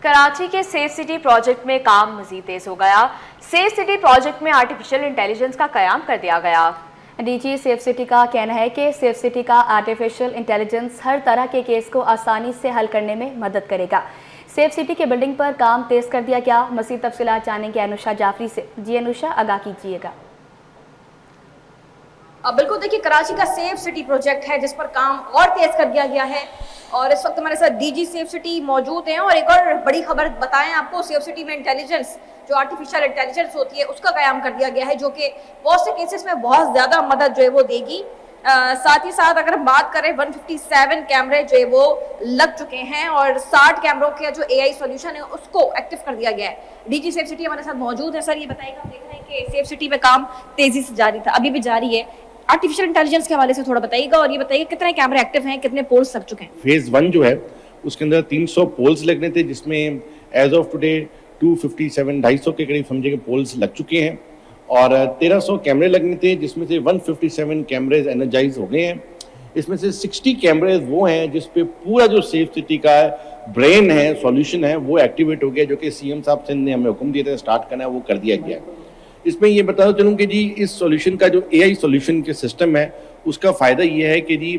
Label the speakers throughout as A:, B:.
A: कराची के safe city project में काम मजीद तेज हो गया। सेफ सिटी प्रोजेक्ट में आर्टिफिशियल इंटेलिजेंस का कयाम कर दिया गया। डीजी सेफ सिटी का कहना है कि सेफ सिटी का आर्टिफिशियल इंटेलिजेंस हर तरह के केस को आसानी से हल करने में मदद करेगा। सेफ सिटी के बिल्डिंग पर काम तेज कर दिया गया। मज़ीद तफसीलात जानेंगे अनुषा जाफरी से। जी अनुषा, आगाह कीजिएगा।
B: बिल्कुल, देखिए कराची का सेफ सिटी प्रोजेक्ट है जिस पर काम और तेज कर दिया गया है और इस वक्त हमारे साथ डीजी सेफ सिटी मौजूद हैं। और एक और बड़ी खबर बताएं आपको, सेफ सिटी में इंटेलिजेंस जो आर्टिफिशियल इंटेलिजेंस होती है उसका कयाम कर दिया गया है, जो कि बहुत से केसेस में बहुत ज़्यादा मदद जो है वो देगी। साथ ही साथ अगर हम बात करें 157 कैमरे जो है वो लग चुके हैं और 60 कैमरों का जो एआई सॉल्यूशन है उसको एक्टिव कर दिया गया है। डीजी सेफ सिटी हमारे साथ मौजूद है। सर, ये बताइएगा, हम देख रहे हैं कि सेफ सिटी में काम तेजी से जारी था, अभी भी जारी है। आर्टिफिशियल इंटेलिजेंस के हवाले से थोड़ा बताइएगा और ये बताइए कितने कैमरे एक्टिव हैं, कितने पोल्स लग चुके हैं।
C: फेज 1 जो है उसके अंदर 300 पोल्स लगने थे, जिसमें एज ऑफ टुडे 257 250 के करीब समझे पोल्स लग चुके हैं और 1300 कैमरे लगने थे, जिसमें से 157 कैमरेज एनर्जाइज हो गए हैं। इसमें से 60 कैमरेज वो हैं जिस पे पूरा जो सेफ सिटी का ब्रेन है, सॉल्यूशन है, वो एक्टिवेट हो गया, जो कि सीएम साहब सिंध ने हमें हुक्म दिया था स्टार्ट करना है, वो कर दिया गया है। इसमें ये बताता चलूँ कि जी इस सॉल्यूशन का जो एआई सॉल्यूशन के सिस्टम है उसका फ़ायदा ये है कि जी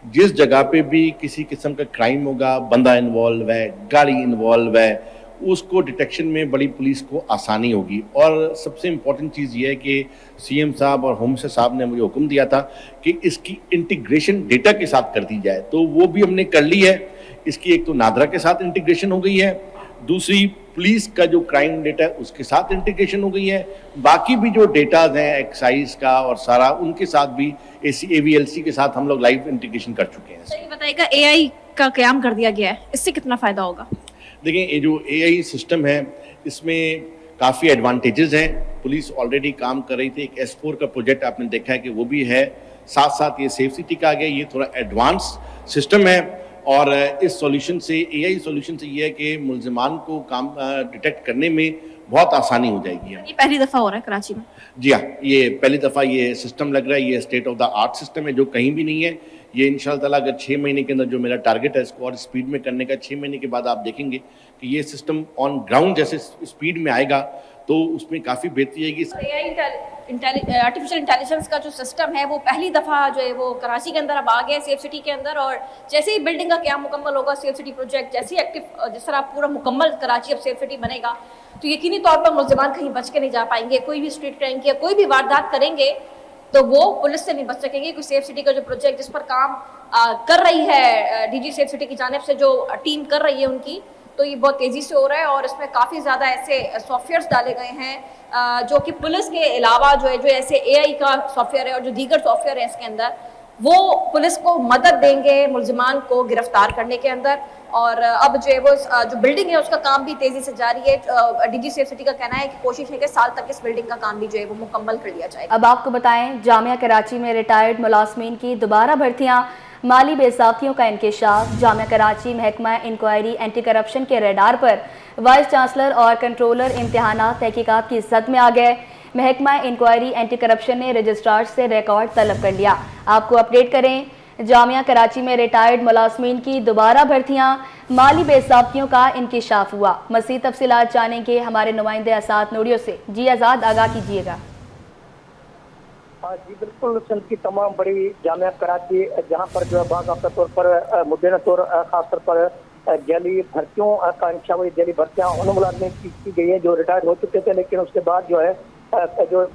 C: जिस जगह पे भी किसी किस्म का क्राइम होगा, बंदा इन्वॉल्व है, गाड़ी इन्वॉल्व है, उसको डिटेक्शन में बड़ी पुलिस को आसानी होगी। और सबसे इम्पॉर्टेंट चीज़ ये है कि सीएम साहब और होम मिनिस्टर साहब ने मुझे हुक्म दिया था कि इसकी इंटीग्रेशन डेटा के साथ कर दी जाए, तो वो भी हमने कर ली है। इसकी एक तो नादरा के साथ इंटीग्रेशन हो गई है, दूसरी पुलिस का जो क्राइम डेटा है उसके साथ इंटीग्रेशन हो गई है, बाकी भी जो डेटाज हैं एक्साइज का और सारा उनके साथ भी AVLC के साथ हम लोग लाइव इंटीग्रेशन कर चुके हैं।
B: सही बताइएगा, एआई का कयाम कर दिया गया है, इससे कितना फायदा होगा?
C: देखिए, ये जो एआई सिस्टम है इसमें काफ़ी एडवांटेजेस हैं। पुलिस ऑलरेडी काम कर रही थी, एक S4 का प्रोजेक्ट आपने देखा है कि वो भी है, साथ साथ ये सेफ सिटी का आ गया, ये थोड़ा एडवांस सिस्टम है। और इस सॉल्यूशन से, एआई सॉल्यूशन से ये है कि मुल्ज़िमान को काम डिटेक्ट करने में बहुत आसानी हो जाएगी।
B: ये पहली दफ़ा हो रहा है कराची में?
C: जी हाँ, ये पहली दफ़ा ये सिस्टम लग रहा है। ये state of the art system है जो कहीं भी नहीं है। ये इंशाअल्लाह ताला अगर 6 महीने के अंदर जो मेरा टारगेट है इसको और स्पीड में करने का, 6 महीने के बाद आप देखेंगे कि ये सिस्टम ऑन ग्राउंड जैसे स्पीड में आएगा तो उसमें काफ़ी बेहतरी आएगी।
B: आर्टिफिशियल इंटेलिजेंस का जो सिस्टम है वो पहली दफ़ा जो है वो कराची के अंदर अब आ गया है, सेफ सिटी के अंदर। और जैसे ही बिल्डिंग का क्या मुकम्मल होगा, सेफ सिटी प्रोजेक्ट जैसे ही एक्टिव, जिस तरह पूरा मुकम्मल कराची अब सेफ सिटी बनेगा तो यकीनी तौर पर मुल्ज़िमान कहीं बच के नहीं जा पाएंगे। कोई भी स्ट्रीट क्राइम या कोई भी वारदात करेंगे तो वो पुलिस से नहीं बच सकेंगे। क्योंकि सेफ सिटी का जो प्रोजेक्ट जिस पर काम कर रही है डीजी सेफ सिटी की जानिब से जो टीम कर रही है उनकी, तो ये बहुत तेज़ी से हो रहा है और इसमें काफ़ी ज़्यादा ऐसे सॉफ्टवेयर्स डाले गए हैं जो कि पुलिस के अलावा जो है, जो ऐसे एआई का सॉफ्टवेयर है और जो दीगर सॉफ्टवेयर है इसके अंदर, वो पुलिस को मदद देंगे मुल्ज़िमान को गिरफ्तार करने के अंदर। और अब जो है वो जो बिल्डिंग है उसका काम भी तेज़ी से जारी है। डीजी सेफ सिटी का कहना है कि कोशिश है कि साल तक इस बिल्डिंग का काम भी जो है वो मुकम्मल कर लिया जाए।
A: अब आपको बताएं, जामिया कराची में रिटायर्ड मुलाजमीन की दोबारा भर्तियाँ, माली बेसाख्तियों का इंकशाफ। जामिया कराची महकमा इंक्वायरी एंटी करप्शन के रेडार पर वाइस चांसलर और कंट्रोलर इम्तिहानात तहकीकात की जद में आ गए। महकमा इंक्वायरी एंटी करप्शन ने रजिस्ट्रार से रिकॉर्ड तलब कर लिया। आपको अपडेट करें, जामिया कराची में रिटायर्ड मुलाजमीन की दोबारा भर्तियाँ, माली बेसाख्तियों का इंकशाफ हुआ। मज़ीद तफसीलात जानेंगे हमारे नुमाइंदे आज़ाद नूरियो से। जी आज़ाद, आगाह कीजिएगा।
D: जी बिल्कुल, सिंध की तमाम बड़ी जामिया कराची जहाँ पर जो है बाकायदा तौर पर मुद्दे तौर खासतौर पर जैली भर्तियों का इंकशाफ, जैली भर्तियाँ उन मुलाजमीन की गई है जो रिटायर हो चुके थे, लेकिन उसके बाद जो है जो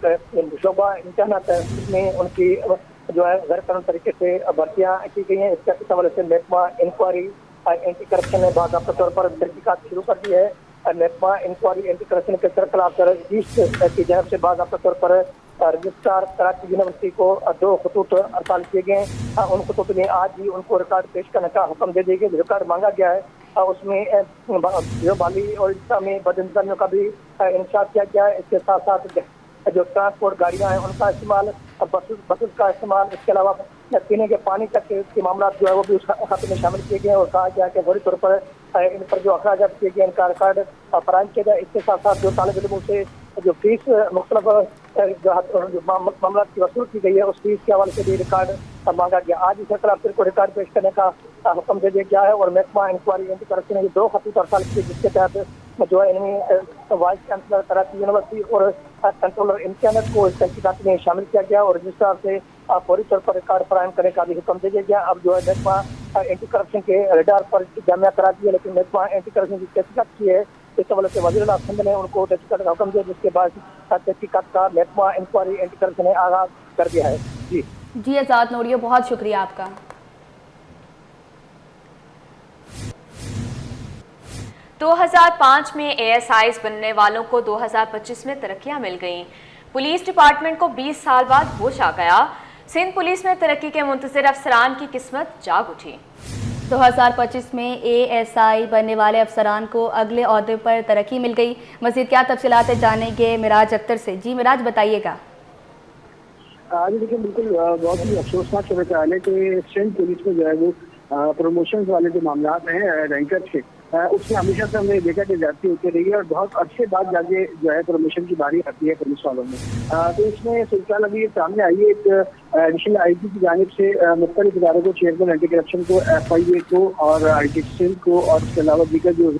D: शोबा इम्तिहानात है उसमें उनकी जो है गैर कानूनी तरीके से भर्तियाँ की गई हैं। इस हवाले से महकमा इंक्वायरी एंटी करप्शन ने बाकायदा तौर पर तहकीकात शुरू कर दी है। महकमा इंक्वायरी एंटी करप्शन के सरखिलाफ की जानब से बाकायदा तौर पर रजिस्ट्रार कराची यूनिवर्सिटी को 2 खतूत अरसाल किए गए हैं। उन खतूत में आज ही उनको रिकॉर्ड पेश करने का हुक्म दे दिया गया। रिकॉर्ड मांगा गया है, उसमें जो माली और में बदइंतजामियों का भी इंकशाफ किया गया है। इसके साथ साथ जो ट्रांसपोर्ट गाड़ियाँ हैं उनका इस्तेमाल, बसेस का इस्तेमाल, इसके अलावा पीने के पानी तक के मामला जो है वो भी उस खाते में शामिल किए गए हैं। और कहा गया कि फौरी तौर पर इन पर जो अखराजात किए गए इनका रिकॉर्ड फराहम किया जाए। इसके साथ साथ जो तालिब इल्मों से जो फीस मुख्तलिफ जो मामला की वसूल की गई है उस फीस के हवाले से भी रिकॉर्ड मांगा गया। आज इस खिलाफ को रिकॉर्ड पेश करने का हुक्म दे दिया गया है और महकमा इंक्वायरी एंटी करप्शन ने 2 खतूत हड़ताल की जिसके तहत जो है इनमें वाइस चांसलर कराची यूनिवर्सिटी और कंट्रोलर इम्तियानात को इस तहकीकात में शामिल किया गया और रजिस्ट्रार से फौरी तौर पर रिकॉर्ड फराहम करने का भी हुक्म दे दिया गया। अब जो है महकमा एंटी करप्शन के रडार पर जामिया कराची है, लेकिन महकमा एंटी करप्शन की तहकीकात की है, इस हवाले से वज़ीर आज़म ने उनको तहकीकात का हुक्म दिया, जिसके बाद तहकीकात का महकमा इंक्वायरी एंटी करप्शन ने आगाज कर दिया है। जी
A: आज़ाद नूरियो, बहुत शुक्रिया आपका।
E: 2005 में ASIs बनने वालों को 2025 में तरक्कियां मिल गईं। पुलिस डिपार्टमेंट को 20 साल बाद होश आ गया। सिंध पुलिस में तरक्की के मुंतज़िर अफसरान की किस्मत जाग उठी।
A: 2025 में ASI बनने वाले अफसरान को अगले ओहदे पर तरक्की मिल गई। मज़ीद क्या तफसीलात जानेंगे मिराज अख्तर से। जी मिराज, बताइएगा।
F: आज देखिए, बिल्कुल बहुत ही अफसोसनाक सूरत हाल है कि सिंध पुलिस में जो है वो प्रमोशन वाले जो मामला हैं रैंकर के, उसमें हमेशा से हमने देखा कि ज्यादती होती रही है और बहुत अरसे बाद जाके जो है प्रमोशन की बारी आती है पुलिस वालों में। तो इसमें सूरत अभी सामने आई है। एक एडिशनल IG की जानिब से मुख्तलिफ इदारों को, चेयरमैन एंटी करप्शन को, FIA को और IT सिंध को और इसके अलावा दीगर जो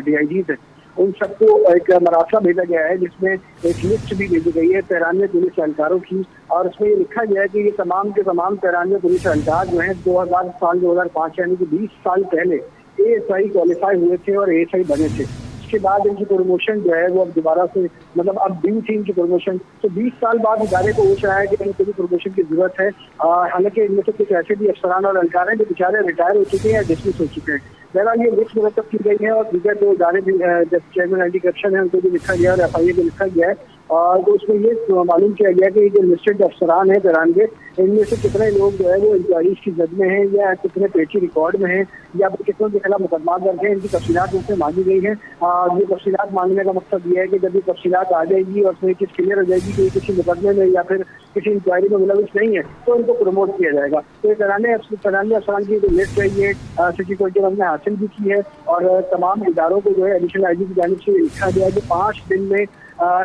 F: DIGs है उन सबको एक मरासला भेजा गया है, जिसमें एक लिस्ट भी भेजी गई है 93 पुलिस एहलकारों की। और उसमें ये लिखा गया है कि ये तमाम के तमाम 93 पुलिस एहलकार जो हैं 2005 यानी कि 20 साल पहले ASI क्वालिफाई हुए थे और ASI बने थे। उसके बाद इनकी प्रमोशन जो है वो अब दोबारा से अब ड्यू थी इनकी प्रमोशन। तो 20 साल बाद इदारे को होश आया है कि इनको भी प्रमोशन की जरूरत है। हालांकि इनमें से कुछ ऐसे भी अफसरान और एहलकार हैं जो बेचारे रिटायर हो चुके हैं या डिसमिस हो चुके हैं। बहरहाल ये लिस्ट मुरतब की गई है और दीगर जो इदारे भी चेयरमैन एंटी करप्शन है उनको भी लिखा गया और FIA को लिखा गया है। और तो उसमें ये मालूम किया गया कि जो लिस्टेड अफसरान है 93, इनमें से कितने लोग जो है वो इंक्वायरीज की जद में हैं या कितने पेशी रिकॉर्ड में हैं या कितनों के खिलाफ मुकदमा दर्ज है, इनकी तफसीलात उनसे मांगी गई है। ये तफसीलात मांगने का मकसद ये है कि जब ये तफसीलात आ जाएगी और उसमें किस क्लियर हो जाएगी कि किसी मुकदमे में या फिर किसी इंक्वायरी में मुलविस नहीं है तो इनको प्रमोट किया जाएगा। तो ये 93 अफसरान की जो लिस्ट है ये सिटी कोर्ट के हमने हासिल भी की है और तमाम इदारों को जो है एडिशनल IG की जानिब से लिखा गया है कि 5 दिन में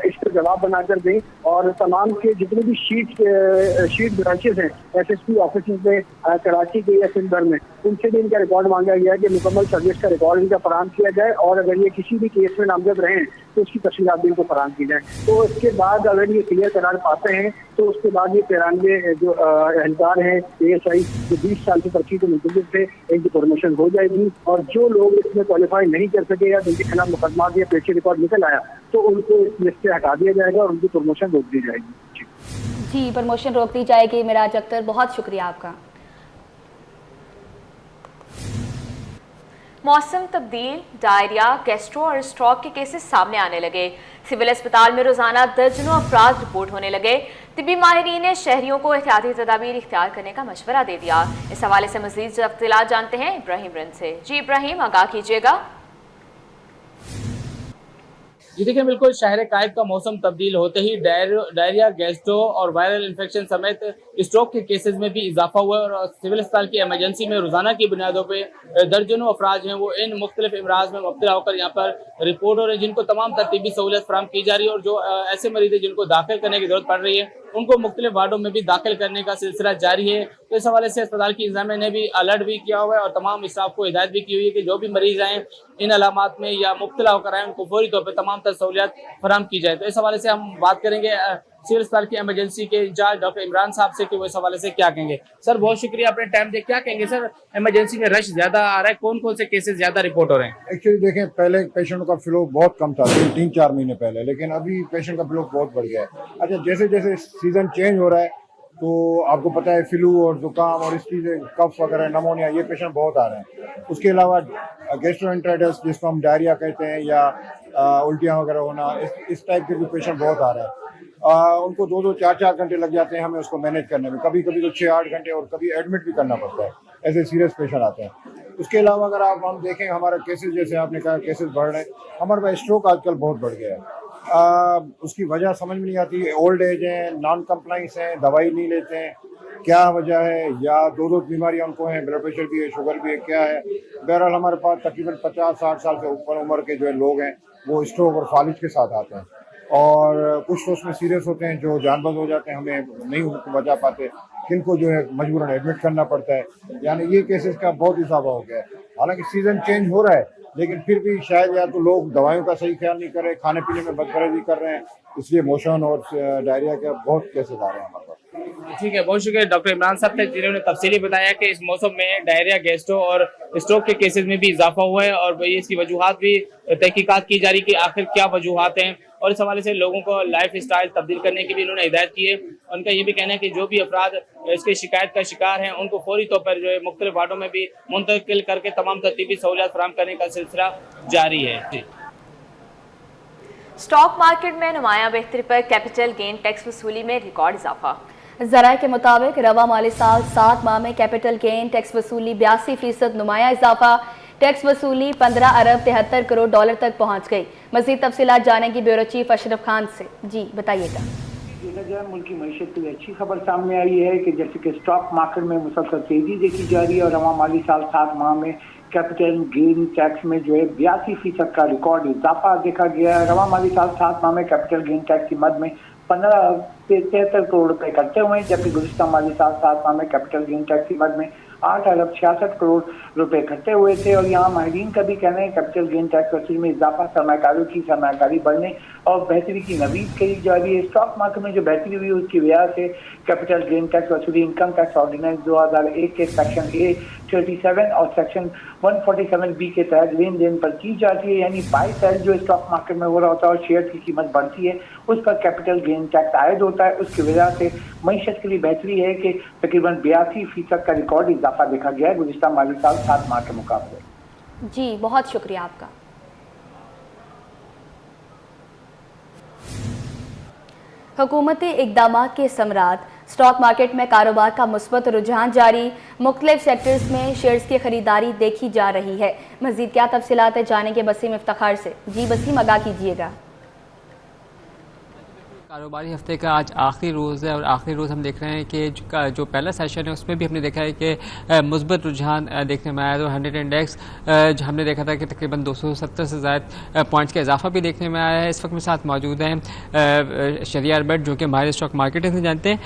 F: इस पर जवाब बनाकर दें और तमाम के जितने भी शीट ब्रांचेस हैं SSP ऑफिस में कराची के या सिंध भर में, उनसे भी इनका रिकॉर्ड मांगा गया है कि मुकम्मल सर्विस का रिकॉर्ड इनका फराहम किया जाए और अगर ये किसी भी केस में नामजद रहे तो उसकी तफसीलात भी इनको फराहम की जाए। तो इसके बाद अगर ये क्लियर करार पाते हैं तो उसके बाद ये 93 जो एहलकार हैं ASI जो 20 साल की तरक्की के मुंतज़िर थे, इनकी प्रमोशन हो जाएगी और जो लोग इसमें क्वालिफाई नहीं कर सके या जिनके खिलाफ मुकदमा या पेशी रिकॉर्ड निकल आया तो उनको इस लिस्ट से हटा दिया जाएगा और उनकी प्रमोशन रोक दी जाएगी।
A: जी, प्रमोशन रोक दी जाएगी। मिराज अख्तर, बहुत शुक्रिया आपका।
E: मौसम तब्दील, डायरिया, गैस्ट्रो और स्ट्रोक के केसेस सामने आने लगे। सिविल अस्पताल में रोजाना दर्जनों अफराद रिपोर्ट होने लगे। तिब्बी माहिरीन ने शहरियों को एहतियाती तदाबीर इख्तियार करने का मशवरा दे दिया। इस हवाले से मजीद तफसीलात जानते हैं इब्राहिम रन से। जी इब्राहिम, आगाह कीजिएगा।
G: जी देखिए, बिल्कुल शहर कायब का मौसम तब्दील होते ही डायरिया, गैस्ट्रो और वायरल इन्फेक्शन समेत स्ट्रोक के केसेस में भी इजाफा हुआ और सिविल अस्पताल की इमरजेंसी में रोजाना की बुनियादों पे दर्जनों अफराज हैं वो इन मुख्तलिफ इमराज में मुब्तला होकर यहाँ पर रिपोर्ट हो रहे हैं, जिनको तमाम तरतीबी सहूलियत फराहम की जा रही है और जो ऐसे मरीज है जिनको दाखिल करने की जरूरत पड़ रही है उनको मुख्तलिफ वार्डों में भी दाखिल करने का सिलसिला जारी है। तो इस हवाले से अस्पताल की इंतजामिया ने भी अलर्ट भी किया हुआ है और तमाम स्टाफ को हिदायत भी की हुई है कि जो भी मरीज आए इन अलामात में या मुब्तला होकर आए उनको फौरी तौर पर तमाम तर सहूलियत फराहम की जाए। तो इस हवाले से हम बात करेंगे सिविल अस्पताल की इमरजेंसी के इंचार्ज डॉक्टर इमरान साहब से कि वो इस हवाले से क्या कहेंगे। सर बहुत शुक्रिया, अपने टाइम दे, क्या कहेंगे सर, इमरजेंसी में रश ज्यादा आ रहा है, कौन कौन से केसेस ज्यादा रिपोर्ट हो रहे हैं?
H: एक्चुअली देखें, पहले पेशेंटों का फ्लो बहुत कम था 3-4 महीने पहले, लेकिन अभी पेशेंट का फ्लो बहुत बढ़ गया है। अच्छा, जैसे जैसे सीजन चेंज हो रहा है तो आपको पता है फ्लू और जुकाम और इस चीज़ें, कफ वगैरह, नमोनिया, ये पेशेंट बहुत आ रहे हैं। उसके अलावा गैस्ट्रोएंटेराइटिस जिसको हम डायरिया कहते हैं या उल्टियाँ वगैरह होना, इस टाइप के भी पेशेंट बहुत आ रहे हैं। उनको 2-2, 4-4 घंटे लग जाते हैं हमें उसको मैनेज करने में, कभी कभी तो 6-8 घंटे और कभी एडमिट भी करना पड़ता है, ऐसे सीरियस पेशेंट आते हैं। उसके अलावा अगर हम देखें हमारा केसेस, जैसे आपने कहा केसेस बढ़ रहे हैं, हमारे पास स्ट्रोक आजकल बहुत बढ़ गया है। उसकी वजह समझ में नहीं आती, ओल्ड एज है, नॉन कंप्लाइंस हैं, दवाई नहीं लेते हैं, क्या वजह है, या 2 बीमारियां उनको हैं, ब्लड प्रेशर भी है, शुगर भी है, क्या है। बहरहाल हमारे पास तकरीबन 50-60 साल से ऊपर उम्र के जो है लोग हैं वो स्ट्रोक और फालिज के साथ आते हैं। और कुछ तो उसमें सीरियस होते हैं जो जान बच हो जाते हैं, हमें नहीं उनको बचा पाते, किनको जो है मजबूरन एडमिट करना पड़ता है। यानी ये केसेस का बहुत इजाफा हो गया है। हालांकि सीजन चेंज हो रहा है, लेकिन फिर भी शायद या तो लोग दवाइयों का सही ख्याल नहीं कर रहे, खाने पीने में बदपरहेजी कर रहे हैं, इसलिए मोशन और डायरिया के बहुत केसेस आ रहे हैं हमारे पास।
G: ठीक है, बहुत शुक्रिया डॉक्टर इमरान साहब थे जिन्होंने तफसीली बताया कि इस मौसम में डायरिया, गैस्ट्रो और स्ट्रोक के केसेस में भी इजाफा हुआ है और इसकी वजूहात भी तहकीकात की जा रही कि आखिर क्या वजूहात हैं, और इस हवाले से लोगों को लाइफ स्टाइल तब्दील करने की भी उन्होंने हिदायत की है। उनका ये भी कहना है कि जो भी अफराद इसके शिकायत का शिकार हैं उनको फौरी तौर पर जो है मुख्तलिफ वार्डों में भी मुंतकिल करके तमाम तरतीबी सहूलियात फराहम करने का सिलसिला जारी है। जी।
E: स्टॉक मार्केट में नुमायां बेहतरी पर कैपिटल गेन टैक्स वसूली में रिकॉर्ड इजाफा।
A: ज़राए के मुताबिक रवा माली साल 7 माह में कैपिटल गेन टैक्स वसूली 82% नुमाया इजाफा। टैक्स वसूली 15 अरब 73 करोड़ डॉलर तक पहुंच गई। मज़ीद तफसीलात जानेंगी ब्यूरो चीफ अशरफ खान से। जी बताइएगा।
I: देखा जाए मुल्क की मईशत के लिए अच्छी खबर सामने आई है कि जैसे कि स्टॉक मार्केट में मुसलसल तेजी देखी जा रही है और रवा माली साल 7 माह में कैपिटल गेन टैक्स में जो है 82% का रिकॉर्ड इजाफा देखा गया है। रवा माली साल 7 माह में कैपिटल गेन टैक्स की मद में 15 से 73 करोड़ रुपए इकट्ठे हुए हैं, जबकि गुज़िश्ता माली साल 7 माह में कैपिटल गेन टैक्स की मद में 8 अरब 66 करोड़ रुपए इकट्ठे हुए थे। और यहाँ माहिरीन का भी कहना है कैपिटल गेन टैक्स वसूली में इजाफा सरमाकारों की सरमाकारी बढ़ने और बेहतरी की नवीद करी जा रही है। स्टॉक मार्केट में जो बेहतरी हुई उसकी वजह से कैपिटल गेन टैक्स वसूली इनकम टैक्स ऑर्डिनेंस 2001 के सेक्शन A37 और सेक्शन 147B के तहत लेन देन पर की जाती है। यानी बाई सेल जो स्टॉक मार्केट में हो रहा होता है और शेयर की कीमत बढ़ती है उस पर कैपिटल गेन टैक्स आयद होता है। उसकी वजह से मईशत के लिए बेहतरी है कि तकरीबन 82% का रिकॉर्ड इजाफा देखा गया है गुज़िश्ता माली साल 7 माह के मुकाबले।
A: जी बहुत शुक्रिया आपका। हुकूमती इक़दामात के समरात, स्टॉक मार्केट में कारोबार का मुस्बत रुझान जारी। मुख्तलिफ सेक्टर्स में शेयर्स की खरीदारी देखी जा रही है। मज़ीद क्या तफसीलात है जानेंगे बसीम इफ्तिखार से। जी बसीम आगाह कीजिएगा।
J: कारोबारी हफ्ते का आज आखिरी रोज़ है और आखिरी रोज़ हम देख रहे हैं कि जो पहला सेशन है उसमें भी हमने देखा है कि मुस्बत रुझान देखने में आया। तो 100 इंडेक्स हमने देखा था कि तकरीबन 270 से ज़्यादा पॉइंट्स का इजाफा भी देखने में आया है। इस वक्त मेरे साथ मौजूद हैं शरिया अरबट जो कि माहिर स्टॉक मार्केट से जानते हैं।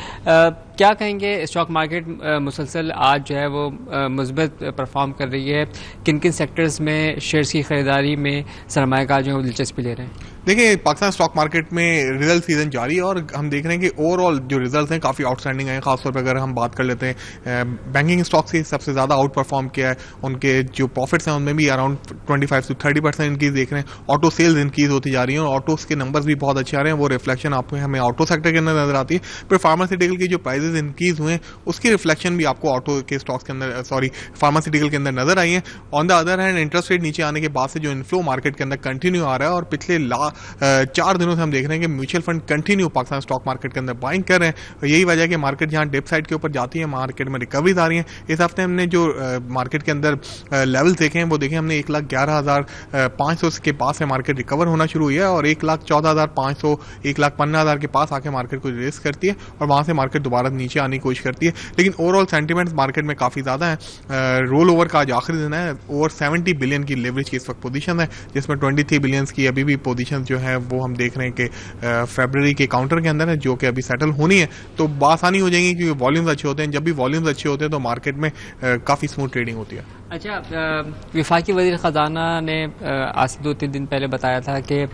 J: क्या कहेंगे, स्टॉक मार्केट मुसलसल आज जो है वो मुस्बत परफॉर्म कर रही है, किन किन सेक्टर्स में शेयर्स की खरीदारी में सरमायाकार जो है वो दिलचस्पी ले रहे हैं?
K: देखिए, पाकिस्तान स्टॉक मार्केट में रिजल्ट सीजन जारी है और हम देख रहे हैं कि ओवरऑल जो रिजल्ट हैं काफ़ी आउटस्टैंडिंग हैं। खासतौर पर अगर हम बात कर लेते हैं बैंकिंग स्टॉक्स की सबसे ज़्यादा आउट परफॉर्म किया है। उनके जो प्रॉफिट्स हैं उनमें भी अराउंड 25 से 30% इनक्रीज देख रहे हैं। ऑटो सेल्स इंक्रीज होती जा रही हैं और ऑटोस के नंबर्स भी बहुत अच्छे आ रहे हैं। वो रिफ्लेक्शन आपको हमें ऑटो सेक्टर के अंदर नजर आती है। फिर फार्मास्यूटिकल की जो प्राइजेस इंक्रीज हुए हैं उसकी रिफ्लेक्शन भी आपको ऑटो के स्टॉक्स के अंदर फार्मास्यूटिकल के अंदर नजर आई है। On the other hand interest rate नीचे आने के बाद से जो इनफ्लो मार्केट के अंदर कंटिन्यू आ रहा है और पिछले 4 दिनों से हम देख रहे हैं कि mutual fund continue Pakistan stock market के अंदर बाइंग कर रहे हैं। और यही वजह है कि मार्केट जहां डिप साइड के ऊपर जाती है मार्केट में रिकवरीज आ रही हैं। इस हफ्ते हमने जो मार्केट के अंदर लेवल देखे हैं वो देखे हमने 1,11,500 के पास से मार्केट रिकवर होना शुरू हुई है और 1,14,500 1,15,000 के पास आके मार्केट को रेस करती है और वहां से मार्केट दोबारा नीचे आने की कोशिश करती है। लेकिन ओवरऑल सेंटीमेंट्स मार्केट में काफ़ी ज़्यादा है। रोल ओवर का आज आखिरी दिन है। ओवर 70 बिलियन की लेवरेज की इस वक्त पोजीशन है, जिसमें 23 बिलियन की अभी भी पोजीशन जो है वो हम देख रहे हैं कि फरवरी के काउंटर के अंदर है, जो कि अभी सेटल होनी है। तो आसानी हो जाएगी क्योंकि वॉल्यूम्स अच्छे होते हैं। जब भी वॉल्यूम्स अच्छे होते हैं तो मार्केट में काफ़ी स्मूथ ट्रेडिंग होती है।
J: अच्छा, वफाकी वज़ीर ख़जाना ने आज 2-3 दिन पहले बताया था कि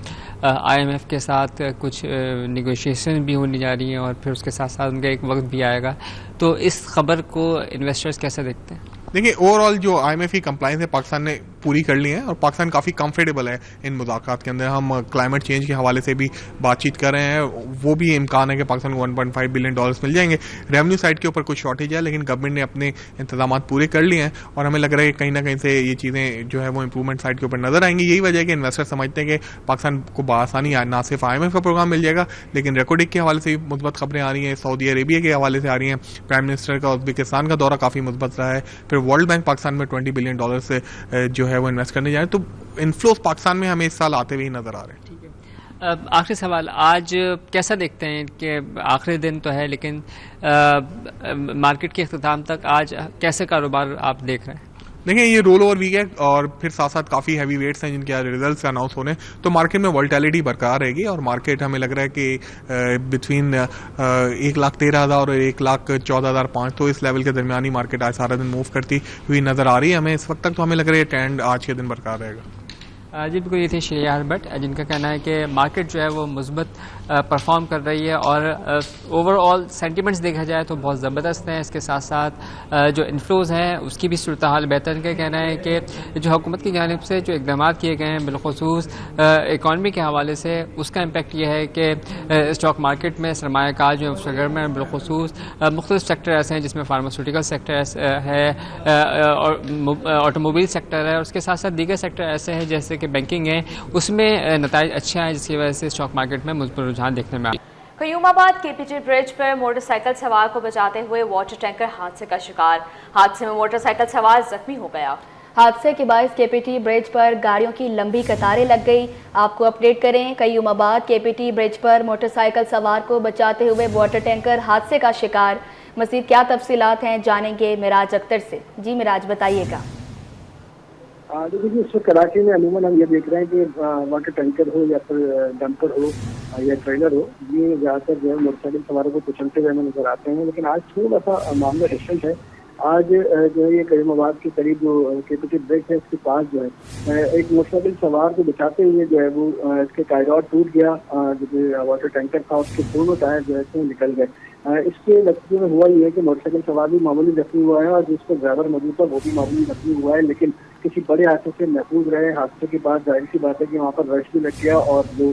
J: IMF के साथ कुछ नेगोशिएशन भी होने जा रही हैं और फिर उसके साथ साथ उनका एक वक्त भी आएगा। तो इस खबर को इन्वेस्टर्स कैसे देखते हैं?
K: देखिए, ओवरऑल जो IMF की कंप्लाइंस है पाकिस्तान ने पूरी कर ली है और पाकिस्तान काफ़ी कंफर्टेबल है इन मुज़ाकरात के अंदर। हम क्लाइमेट चेंज के हवाले से भी बातचीत कर रहे हैं। वो भी इम्कान है कि पाकिस्तान को $1.5 बिलियन मिल जाएंगे। रेवेन्यू साइड के ऊपर कुछ शॉर्टेज है लेकिन गवर्नमेंट ने अपने इंतजाम पूरे कर लिए हैं और हमें लग रहा है कि कहीं ना कहीं से ये चीज़ें जो है वो इंप्रूवमेंट साइड के ऊपर नजर आएंगी। यही वजह है कि इन्वेस्टर समझते हैं कि पाकिस्तान को बआसानी ना सिर्फ IMF का प्रोग्राम मिल जाएगा लेकिन रेकोडिक के हवाले से भी मुस्बत खबरें आ रही हैं, सऊदी अरेबिया के हवाले से आ रही हैं। प्राइम मिनिस्टर का उज़्बेकिस्तान का दौरा काफ़ी मुस्बत रहा है। फिर वर्ल्ड बैंक पाकिस्तान में $20 बिलियन से जो है वो इन्वेस्ट करने जा रहे हैं। तो इन्फ्लोस पाकिस्तान में हमें इस साल आते हुए नजर आ रहे हैं।
J: ठीक है, आखिरी सवाल, आज कैसा देखते हैं कि आखिरी दिन तो है लेकिन मार्केट के इख्तिताम तक आज कैसे कारोबार आप देख रहे हैं?
K: देखिए ये रोल ओवर वीक है और फिर साथ साथ काफ़ी हैवी वेट्स हैं जिनके रिजल्ट्स अनाउंस होने, तो मार्केट में वॉल्टिलिटी बरकरार रहेगी और मार्केट हमें लग रहा है कि बिटवीन 1,13,000 और 1,14,500 तो इस लेवल के दरमियानी मार्केट आज सारा दिन मूव करती हुई नजर आ रही है हमें इस वक्त तक। तो हमें लग रहा है ट्रेंड आज के दिन बरकरार रहेगा।
J: जी बिल्कुल, ये थे श्रेया हर्बट जिनका कहना है कि मार्केट जो है वो मुस्बत परफॉर्म कर रही है और ओवरऑल सेंटिमेंट्स देखा जाए तो बहुत ज़बरदस्त हैं। इसके साथ साथ जो इन्फ्लोज़ हैं उसकी भी सूरत हाल बेहतर। इनका कहना है कि जो हुकूमत की जानिब से जो इक़दाम किए गए हैं बिलखुसूस इकॉनमी के हवाले से, उसका इम्पेक्ट ये है कि स्टॉक मार्केट में सरमायाकार जो है उसके में बिलखुसूस मुख्तलिफ सेक्टर ऐसे हैं जिसमें फार्मास्यूटिकल सेक्टर है और ऑटोमोबाइल सेक्टर है और उसके साथ साथ दीगर सेक्टर ऐसे हैं जैसे कि बैंकिंग है, उसमें नताइज अच्छे हैं जिसकी वजह से स्टॉक मार्केट में मुस्बत रुझान देखने में आया।
E: कयूमाबाद केपीटी ब्रिज पर मोटरसाइकिल सवार को बचाते हुए वाटर टैंकर हादसे का शिकार। हादसे में मोटरसाइकिल सवार जख्मी हो गया।
A: हादसे के बाद केपीटी ब्रिज पर गाड़ियों की लंबी कतारें लग गई। आपको अपडेट करें, कयूमाबाद केपीटी ब्रिज पर मोटरसाइकिल सवार को बचाते हुए वाटर टैंकर हादसे का शिकार। मज़ीद क्या तफसीलात हैं जानेंगे मिराज अख्तर से। जी मिराज, बताइएगा।
F: देखिए इस वक्त कराची में अमूमन हम ये देख रहे हैं कि वाटर टैंकर हो या फिर डंपर हो या ट्रेलर हो, ये ज़्यादातर जो है मोटरसाइकिल सवारों को कुचलते हुए हमें नजर आते हैं। लेकिन आज थोड़ा सा मामला डिफरेंट है। आज जो है ये करीमाबाद के करीब जो केपीटी ब्रिज है इसके पास जो है एक मोटरसाइकिल सवार को बचाते हुए जो है वो इसके टायर टूट गया। जो वाटर टैंकर था उसके दोनों टायर जो है इसमें निकल गए। इसके नतीजे में हुआ ये है कि मोटरसाइकिल सवार भी मामूली जख्मी हुआ है और जिसको ड्राइवर मौजूद था वो भी मामूली जख्मी हुआ है, लेकिन किसी बड़े हादसे से महफूज रहे। हादसे के बाद जाहिर सी बात है कि वहाँ पर रश भी लग गया और जो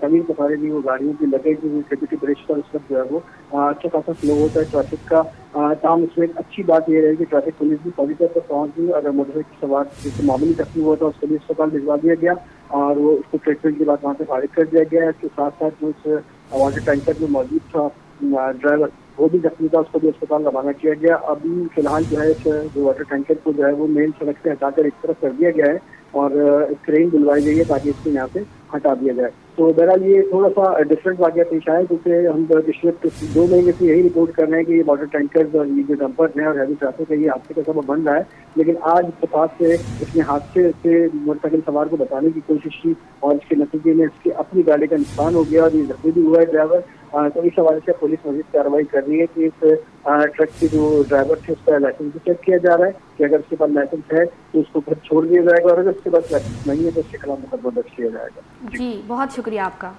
F: तवील कतारें भी वो गाड़ियों की लगे जो केपीटी ब्रिज पर उस वक्त जो है वो अच्छा खासा फ्लो होता है ट्रैफिक का। तमाम इसमें एक अच्छी बात यह रही कि ट्रैफिक पुलिस भी सभी पर पहुंच गई। अगर मोटरसाइकिल सवार जिससे मामूली जख्मी हुआ था उसको भी अस्पताल भिजवा दिया गया और वो उसको ट्रीटमेंट के बाद वहाँ से फारिग कर दिया गया। इसके साथ साथ जो उस वाटर टैंकर जो मौजूद था ड्राइवर वो भी जख्मी था, उसको भी अस्पताल रवाना किया गया। अभी फिलहाल जो है इस जो वाटर टैंकर को जो है वो मेन सड़क से हटाकर एक तरफ कर दिया गया है और क्रेन बुलवाई गई है ताकि इसको यहाँ से हटा दिया जाए। तो बहरहाल ये थोड़ा सा डिफरेंट वाक़या पेश आया क्योंकि हम पिछले 2 महीने से यही रिपोर्ट कर रहे हैं कि ये वाटर टैंकर और ये जो डंपर हैं और हैवी ट्रैफिक है ये हादसे का सबब बन रहा है। लेकिन आज इत्तेफाक से इसने हादसे से मोटरसाइकिल सवार को बचाने की कोशिश की और इसके नतीजे में इसकी अपनी गाड़ी का नुकसान हो गया और ये जख्मी भी हुआ है ड्राइवर। तो इस हवाले से पुलिस मज़ीद कार्रवाई कर रही है कि इस ट्रक के जो ड्राइवर थे उसका लाइसेंस भी चेक किया जा रहा है कि अगर उसके पास लाइसेंस है तो उसको फिर छोड़ दिया जाएगा और अगर उसके पास लाइसेंस नहीं है तो उसके खिलाफ मुकदमा दर्ज किया जाएगा।
A: जी बहुत शुक्रिया आपका।